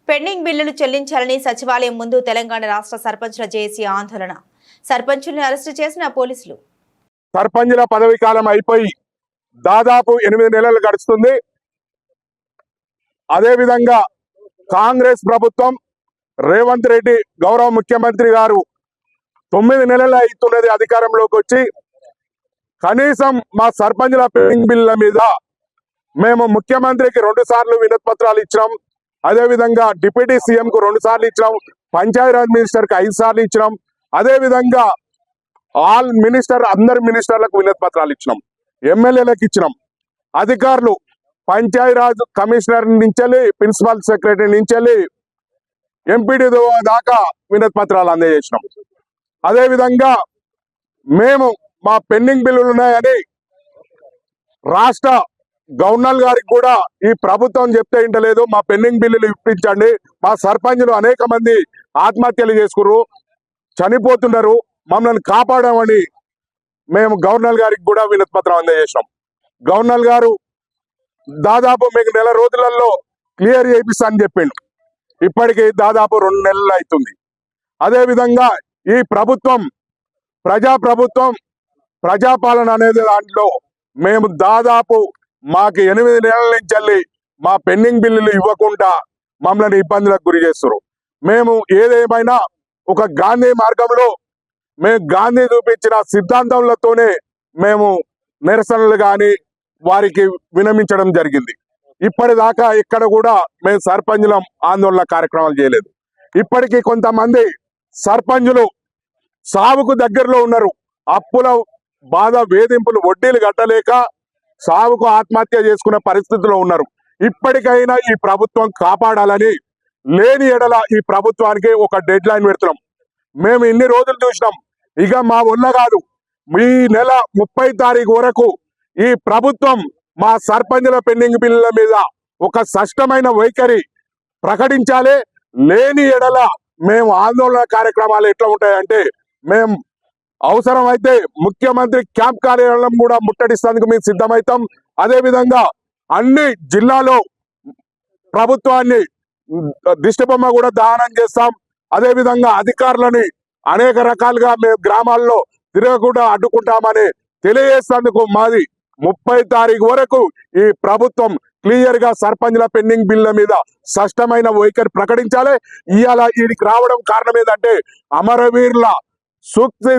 Pending బిల్లులు చెల్లించాలని సచివాలయం ముందు తెలంగాణ రాష్ట్ర సర్పంచుల జేఏసీ ఆందోళన. సర్పంచుల్ని అరెస్టు చేసిన పోలీసులు. సర్పంచుల పదవి కాలం అయిపోయి దాదాపు 8 నెలలు గడుస్తుంది. అదే విధంగా కాంగ్రెస్ ప్రభుత్వం రేవంత్ రెడ్డి గౌరవ ముఖ్యమంత్రి గారు 9 నెలలు అవుతున్నది అధికారంలోకి వచ్చి. కనీసం మా సర్పంచుల పెండింగ్ బిల్లుల మీద మేము ముఖ్యమంత్రికి 2 సార్లు వినతి పత్రాలు ఇచ్చినాం. అదే విధంగా డిప్యూటీ సీఎం కు 2 సార్లు ఇచ్చినాం. పంచాయతీరాజ్ మినిస్టర్ కి 5 సార్లు ఇచ్చినాం. అదే విధంగా అందరి మినిస్టర్లకు వినతి పత్రాలు ఇచ్చినాం. ఎమ్మెల్యేలకు ఇచ్చినాం. అధికారులు పంచాయతీరాజ్ కమిషనర్ నుంచి ప్రిన్సిపల్ సెక్రటరీ నుంచి ఎంపీడీ దాకా వినతి పత్రాలు అందజేసినాం. అదే విధంగా మేము మా పెండింగ్ బిల్లులు ఉన్నాయని రాష్ట్ర గవర్నర్ గారికి కూడా ఈ ప్రభుత్వం చెప్తే ఇంటలేదు. మా పెండింగ్ బిల్లులు ఇప్పించండి, మా సర్పంచులు అనేక మంది ఆత్మహత్యలు చేసుకున్నారు, చనిపోతున్నారు, మమ్మల్ని కాపాడమని మేము గవర్నర్ గారికి కూడా వినతి పత్రం అందజేసినాం. గవర్నర్ గారు దాదాపు మీకు 1 నెల రోజులలో క్లియర్ చేయిస్తా అని చెప్పిండు. ఇప్పటికి దాదాపు 2 నెలలు అవుతుంది. అదే విధంగా ఈ ప్రభుత్వం ప్రజాపాలన అనేది దాంట్లో మేము దాదాపు మాకు 8 నెలల నుంచి మా పెండింగ్ బిల్లులు ఇవ్వకుండా మమ్మల్ని ఇబ్బందులకు గురి చేస్తారు. మేము ఏదేమైనా ఒక గాంధీ మార్గంలో మేము గాంధీ చూపించిన సిద్ధాంతాలతోనే మేము నిరసనలు కానీ వారికి వినమించడం జరిగింది. ఇప్పటిదాకా ఇక్కడ కూడా మేము సర్పంచుల ఆందోళన కార్యక్రమాలు చేయలేదు. ఇప్పటికీ కొంతమంది సర్పంచులు సావుకు దగ్గరలో ఉన్నారు. అప్పుల బాధ, వేధింపులు, వడ్డీలు కట్టలేక సావుకు ఆత్మహత్య చేసుకునే పరిస్థితిలో ఉన్నారు. ఇప్పటికైనా ఈ ప్రభుత్వం కాపాడాలని, లేని ఎడల ఈ ప్రభుత్వానికి ఒక డెడ్ లైన్ పెడుతున్నాం. మేము ఇన్ని రోజులు చూసినాం, ఇక మా వల్ల కాదు. ఈ నెల 30 తారీఖు వరకు ఈ ప్రభుత్వం మా సర్పంచుల పెండింగ్ బిల్లుల మీద ఒక స్పష్టమైన వైఖరి ప్రకటించాలి. లేని ఎడల మేము ఆందోళన కార్యక్రమాలు ఎట్లా ఉంటాయంటే, మేము అవసరమైతే ముఖ్యమంత్రి క్యాంప్ కార్యాలయం కూడా ముట్టడిస్తేందుకు మేము సిద్ధమవుతాం. అదే విధంగా అన్ని జిల్లాలో ప్రభుత్వాన్ని దిష్టిబొమ్మ కూడా దహనం చేస్తాం. అదే విధంగా అధికారులని అనేక రకాలుగా మేము గ్రామాల్లో తిరగకుండా అడ్డుకుంటామని తెలియజేసేందుకు మాది 30 తారీఖు వరకు ఈ ప్రభుత్వం క్లియర్ గా సర్పంచుల పెండింగ్ బిల్ల మీద స్పష్టమైన వైఖరి ప్రకటించాలి. ఇవాళ వీడికి రావడం కారణం ఏంటంటే అమరవీరుల సూక్తి